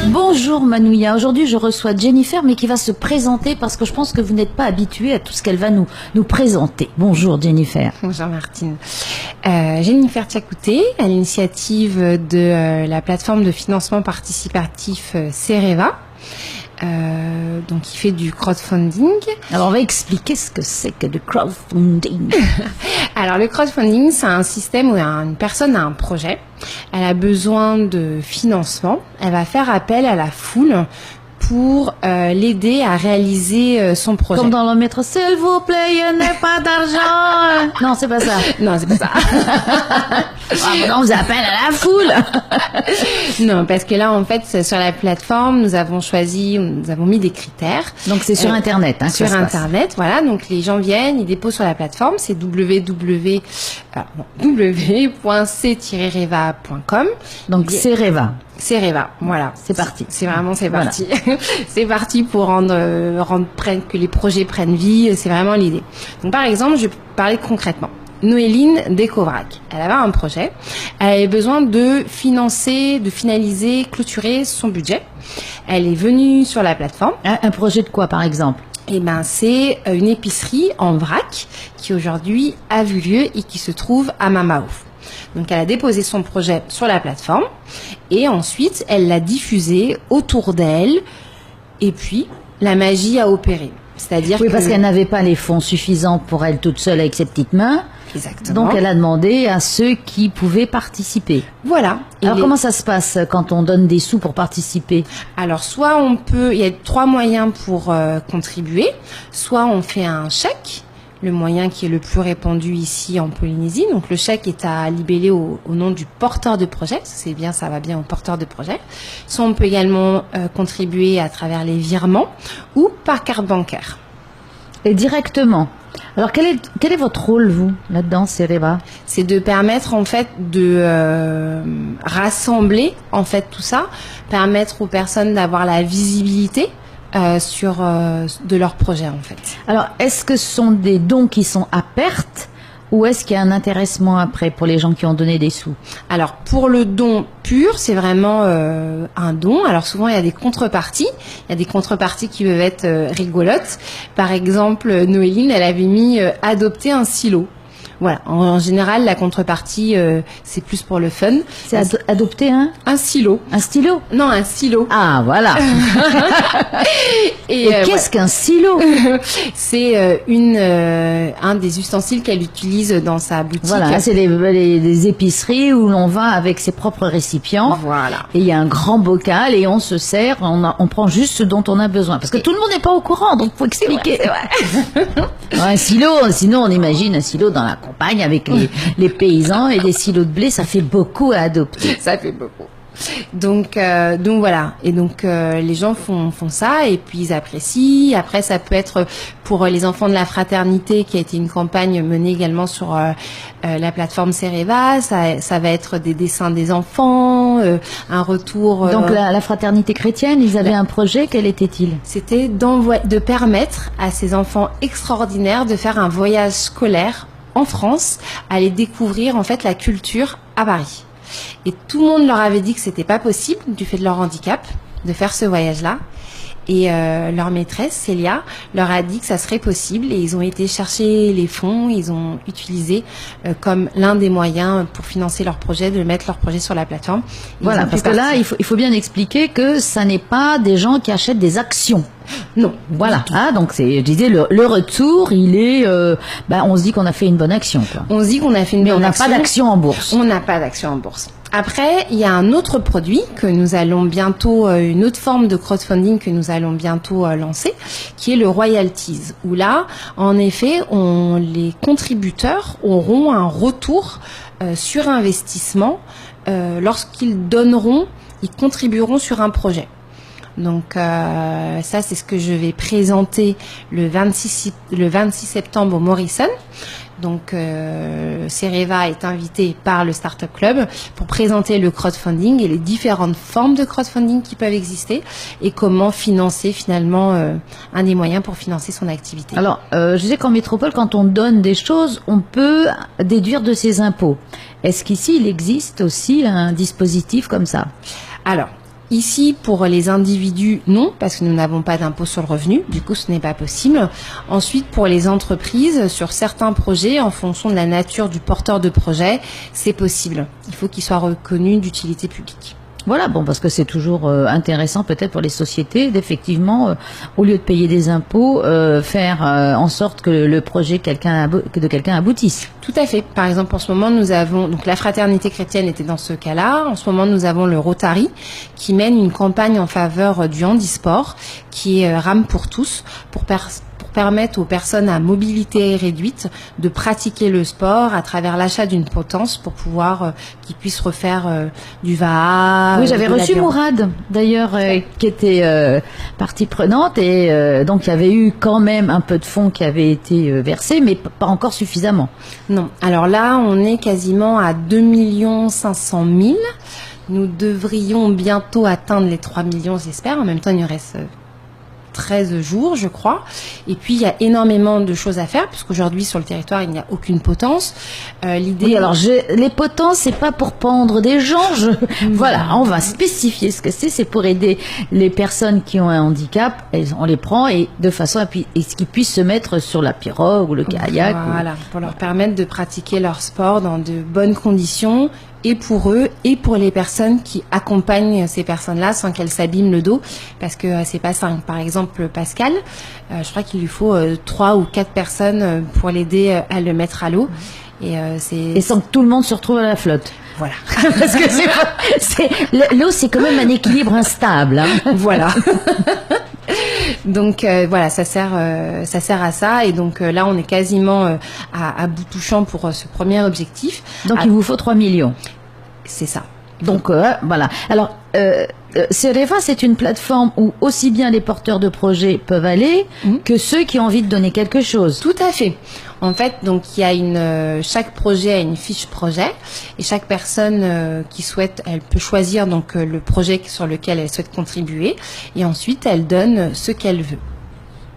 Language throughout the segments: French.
Bonjour Manouya, aujourd'hui je reçois Jennifer mais qui va se présenter parce que je pense que vous n'êtes pas habituée à tout ce qu'elle va nous présenter. Bonjour Jennifer. Bonjour Martine. Jennifer Tchakouté, à l'initiative de la plateforme de financement participatif Cereva. Donc qui fait du crowdfunding. Alors on va expliquer ce que c'est que le crowdfunding. Alors le crowdfunding, c'est un système où une personne a un projet, elle a besoin de financement, elle va faire appel à la foule pour l'aider à réaliser son projet. Comme dans le métro, s'il vous plaît, il n'y a pas d'argent. Non, c'est pas ça. Non, c'est pas ça. On vous appelle à la foule. Non, parce que là, en fait, sur la plateforme, nous avons mis des critères. Donc c'est sur Internet, hein, sur Internet, voilà. Donc les gens viennent, ils déposent sur la plateforme, c'est www.c-reva.com. Donc Cereva. Cereva, voilà. C'est parti. C'est parti. Voilà. C'est parti pour que les projets prennent vie. C'est vraiment l'idée. Donc, par exemple, je vais parler concrètement. Noéline Descovrac, elle avait un projet. Elle avait besoin de finaliser, clôturer son budget. Elle est venue sur la plateforme. Un projet de quoi, par exemple? Eh ben, c'est une épicerie en vrac qui aujourd'hui a vu lieu et qui se trouve à Mamaouf. Donc, elle a déposé son projet sur la plateforme et ensuite, elle l'a diffusé autour d'elle et puis, la magie a opéré. C'est-à-dire parce qu'elle n'avait pas les fonds suffisants pour elle toute seule avec ses petites mains. Exactement. Donc, elle a demandé à ceux qui pouvaient participer. Voilà. Alors, comment ça se passe quand on donne des sous pour participer? Alors, soit il y a 3 moyens pour contribuer. Soit on fait un chèque. Le moyen qui est le plus répandu ici en Polynésie. Donc, le chèque est à libeller au nom du porteur de projet. C'est bien, ça va bien au porteur de projet. Soit on peut également contribuer à travers les virements ou par carte bancaire. Et directement. Alors, quel est votre rôle, vous, là-dedans, Cereva? C'est de permettre, en fait, de rassembler, en fait, tout ça. Permettre aux personnes d'avoir la visibilité de leur projet, en fait. Alors, est-ce que ce sont des dons qui sont à perte ou est-ce qu'il y a un intéressement après pour les gens qui ont donné des sous? Alors, pour le don pur, c'est vraiment un don. Alors, souvent, il y a des contreparties. Il y a des contreparties qui peuvent être rigolotes. Par exemple, Noéline, elle avait mis adopter un silo. Voilà. En général, la contrepartie, c'est plus pour le fun. C'est adopter un silo. Un stylo? Non, un silo. Ah, voilà. Et qu'est-ce qu'un silo? C'est un des ustensiles qu'elle utilise dans sa boutique. Voilà, c'est les épiceries où l'on va avec ses propres récipients. Voilà. Et il y a un grand bocal et on se sert, on prend juste ce dont on a besoin. Parce que tout le monde n'est pas au courant, donc il faut expliquer. C'est vrai. Un silo, sinon on imagine un silo dans la campagne avec les paysans et des silos de blé, ça fait beaucoup à adopter. Ça fait beaucoup. Donc voilà. Et donc les gens font ça et puis ils apprécient. Après, ça peut être pour les enfants de la fraternité qui a été une campagne menée également sur la plateforme Cereva. Ça va être des dessins des enfants, un retour. Donc la fraternité chrétienne, ils avaient un projet. Quel était-il? C'était de permettre à ces enfants extraordinaires de faire un voyage scolaire en France, aller découvrir en fait la culture à Paris. Et tout le monde leur avait dit que c'était pas possible du fait de leur handicap de faire ce voyage-là. Et leur maîtresse, Célia, leur a dit que ça serait possible et ils ont été chercher les fonds, ils ont utilisé comme l'un des moyens pour financer leur projet, de mettre leur projet sur la plateforme. Voilà, parce que là, il faut bien expliquer que ça n'est pas des gens qui achètent des actions. Non. Voilà. Ah, donc je disais, le retour, il est, on se dit qu'on a fait une bonne action, quoi. On se dit qu'on a fait une bonne action. Mais on n'a pas d'action en bourse. On n'a pas d'action en bourse. Après, il y a un autre produit que nous allons bientôt, une autre forme de crowdfunding que nous allons bientôt lancer, qui est le royalties. Où là, en effet, les contributeurs auront un retour sur investissement lorsqu'ils ils contribueront sur un projet. Donc ça, c'est ce que je vais présenter le 26 septembre au Morrison. Donc, Cereva est invité par le Startup Club pour présenter le crowdfunding et les différentes formes de crowdfunding qui peuvent exister et comment financer finalement un des moyens pour financer son activité. Alors, je sais qu'en métropole, quand on donne des choses, on peut déduire de ses impôts. Est-ce qu'ici, il existe aussi un dispositif comme ça? Alors, ici, pour les individus, non, parce que nous n'avons pas d'impôt sur le revenu. Du coup, ce n'est pas possible. Ensuite, pour les entreprises, sur certains projets, en fonction de la nature du porteur de projet, c'est possible. Il faut qu'il soit reconnu d'utilité publique. Voilà, bon, parce que c'est toujours intéressant peut-être pour les sociétés d'effectivement, au lieu de payer des impôts, faire en sorte que le projet de quelqu'un aboutisse. Tout à fait. Par exemple, en ce moment, nous avons, donc la Fraternité chrétienne était dans ce cas-là. En ce moment, nous avons le Rotary qui mène une campagne en faveur du handisport qui est Rame pour tous, pour permettre aux personnes à mobilité réduite de pratiquer le sport à travers l'achat d'une potence pour pouvoir qu'ils puissent refaire du VAA. Oui, j'avais reçu Mourad d'ailleurs qui était partie prenante et donc il y avait eu quand même un peu de fonds qui avaient été versés mais pas encore suffisamment. Non. Alors là, on est quasiment à 2 500 000. Nous devrions bientôt atteindre les 3 millions, j'espère. En même temps, il nous reste 13 jours, je crois. Et puis, il y a énormément de choses à faire, puisqu'aujourd'hui, sur le territoire, il n'y a aucune potence. L'idée... Oui, alors, les potences, c'est pas pour pendre des gens. Voilà, on va spécifier ce que c'est. C'est pour aider les personnes qui ont un handicap. On les prend et de façon à ce qu'ils puissent se mettre sur la pirogue ou le kayak. Voilà, pour leur permettre de pratiquer leur sport dans de bonnes conditions, et pour eux et pour les personnes qui accompagnent ces personnes-là sans qu'elles s'abîment le dos, parce que c'est pas simple. Par exemple, Pascal, je crois qu'il lui faut 3 ou 4 personnes pour l'aider à le mettre à l'eau. Et sans que tout le monde se retrouve à la flotte. Voilà. Parce que l'eau, c'est quand même un équilibre instable. Hein. Voilà. Donc voilà, ça sert à ça. Et donc là, on est quasiment à bout touchant pour ce premier objectif. Donc il vous faut 3 millions. C'est ça. Donc voilà. Alors, Cereva, c'est une plateforme où aussi bien les porteurs de projets peuvent aller que ceux qui ont envie de donner quelque chose. Tout à fait. En fait, donc il y a chaque projet a une fiche projet et chaque personne qui souhaite, elle peut choisir donc le projet sur lequel elle souhaite contribuer et ensuite elle donne ce qu'elle veut.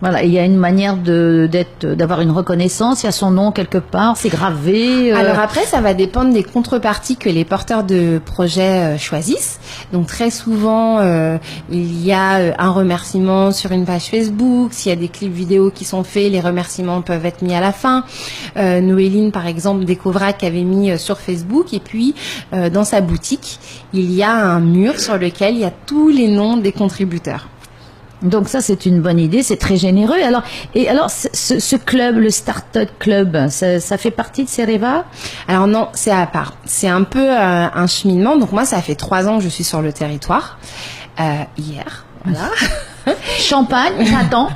Voilà, il y a une manière d'avoir une reconnaissance, il y a son nom quelque part, c'est gravé. Alors après, ça va dépendre des contreparties que les porteurs de projets choisissent. Donc très souvent, il y a un remerciement sur une page Facebook. S'il y a des clips vidéo qui sont faits, les remerciements peuvent être mis à la fin. Noéline, par exemple, Décovrac avait mis sur Facebook. Et puis, dans sa boutique, il y a un mur sur lequel il y a tous les noms des contributeurs. Donc ça, c'est une bonne idée, c'est très généreux. Alors, ce club, le Startup Club, ça fait partie de Cereva? Alors non, c'est à part. C'est un peu un cheminement. Donc moi, ça fait 3 ans que je suis sur le territoire. Hier, voilà. Champagne, j'attends.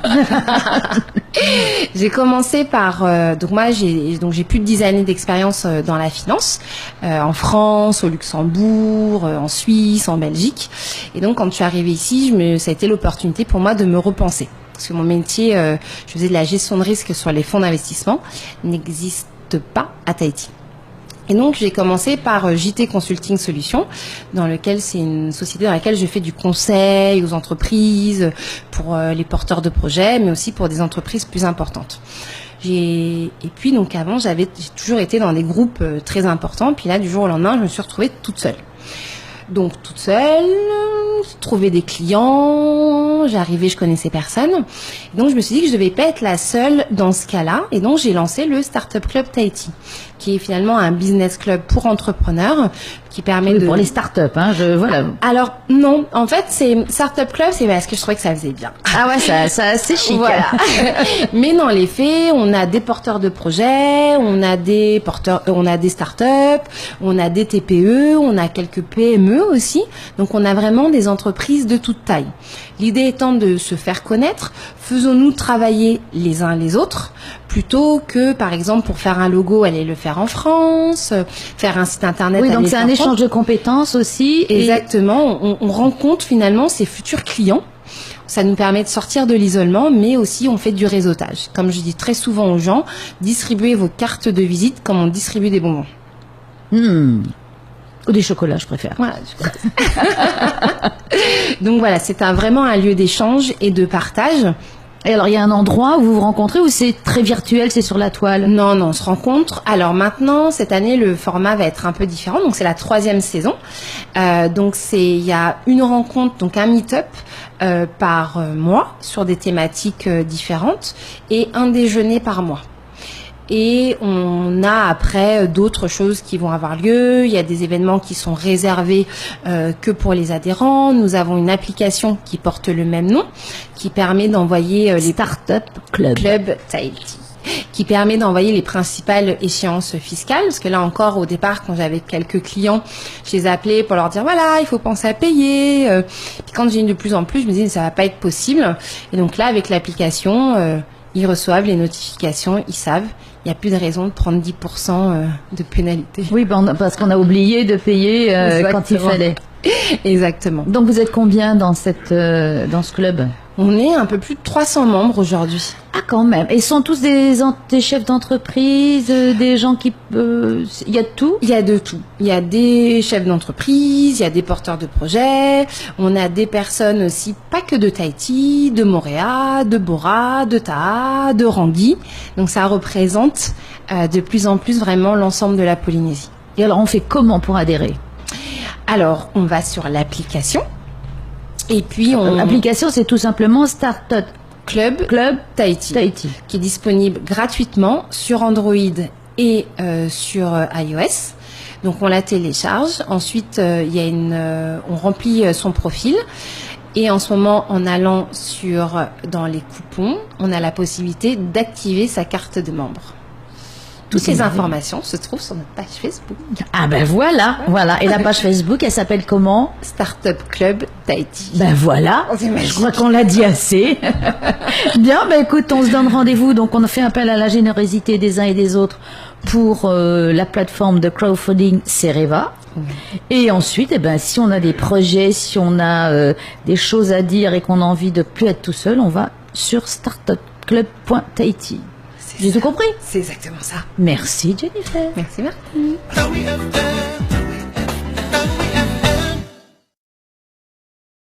J'ai commencé par donc moi j'ai plus de 10 années d'expérience dans la finance en France, au Luxembourg, en Suisse, en Belgique. Et donc quand je suis arrivée ici, ça a été l'opportunité pour moi de me repenser. Parce que mon métier, je faisais de la gestion de risque sur les fonds d'investissement, n'existe pas à Tahiti. Et donc, j'ai commencé par JT Consulting Solutions, c'est une société dans laquelle je fais du conseil aux entreprises, pour les porteurs de projets, mais aussi pour des entreprises plus importantes. Et puis, donc, avant, j'ai toujours été dans des groupes très importants. Puis là, du jour au lendemain, je me suis retrouvée toute seule. Donc, toute seule, trouver des clients, j'arrivais, je connaissais personne. Et donc, je me suis dit que je devais pas être la seule dans ce cas-là. Et donc, j'ai lancé le Startup Club Tahiti, qui est finalement un business club pour entrepreneurs, qui permet pour les startups, hein, voilà. Alors, non. En fait, c'est Startup Club, c'est parce que je trouvais que ça faisait bien. Ah ouais, ça, c'est chic. Voilà. Mais dans les faits, on a des porteurs de projets, on a des startups, on a des TPE, on a quelques PME aussi. Donc, on a vraiment des entreprises de toute taille. L'idée étant de se faire connaître, faisons-nous travailler les uns les autres, plutôt que, par exemple, pour faire un logo, aller le faire en France, faire un site internet. Oui, donc c'est un échange de compétences aussi. Exactement. On rencontre finalement ses futurs clients Ça nous permet de sortir de l'isolement, mais aussi on fait du réseautage. Comme je dis très souvent aux gens, distribuez vos cartes de visite comme on distribue des bonbons. Ou des chocolats, je préfère. Voilà. Donc voilà, c'est vraiment un lieu d'échange et de partage. Et alors, il y a un endroit où vous vous rencontrez ou c'est très virtuel, c'est sur la toile? Non, on se rencontre. Alors maintenant, cette année, le format va être un peu différent. Donc c'est la 3e saison. Donc il y a une rencontre, donc un meet-up par mois sur des thématiques différentes et un déjeuner par mois. Et on a après d'autres choses qui vont avoir lieu. Il y a des événements qui sont réservés que pour les adhérents. Nous avons une application qui porte le même nom, qui permet d'envoyer les Startup Club Tahiti, qui permet d'envoyer les principales échéances fiscales. Parce que là encore, au départ, quand j'avais quelques clients, je les appelais pour leur dire voilà, il faut penser à payer. Puis quand j'ai une de plus en plus, je me disais ça va pas être possible. Et donc là, avec l'application, ils reçoivent les notifications, ils savent. Il n'y a plus de raison de prendre 10% de pénalité. Oui, parce qu'on a oublié de payer quand il fallait. Exactement. Donc vous êtes combien dans ce club? On est un peu plus de 300 membres aujourd'hui. Ah, quand même. Et sont tous des chefs d'entreprise, des gens qui... Il y a de tout? Il y a de tout. Il y a des chefs d'entreprise, il y a des porteurs de projets, on a des personnes aussi, pas que de Tahiti, de Moorea, de Bora, de Taha, de Rangui. Donc ça représente de plus en plus vraiment l'ensemble de la Polynésie. Et alors on fait comment pour adhérer? Alors on va sur l'application. Et puis l'application, c'est tout simplement Startup Club Tahiti, qui est disponible gratuitement sur Android et sur iOS. Donc on la télécharge. Ensuite, on remplit son profil. Et en ce moment, en allant dans les coupons, on a la possibilité d'activer sa carte de membre. Toutes ces informations se trouvent sur notre page Facebook. Ah ben voilà. Et la page Facebook, elle s'appelle comment? Startup Club Tahiti. Ben voilà, je crois qu'on l'a dit assez. Bien, ben écoute, on se donne rendez-vous. Donc on a fait appel à la générosité des uns et des autres pour la plateforme de crowdfunding Cereva. Et ensuite, si on a des projets, si on a des choses à dire et qu'on a envie de plus être tout seul, on va sur startupclub.tahiti. J'ai tout compris? C'est exactement ça. Merci Jennifer. Merci Martine.